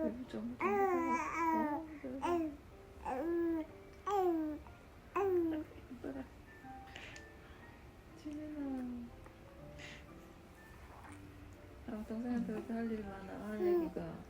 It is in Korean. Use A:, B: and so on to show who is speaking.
A: 여기 좀 이뻐라. 진현아. 동생한테 그렇게 할 일이 많아. 할 얘기가.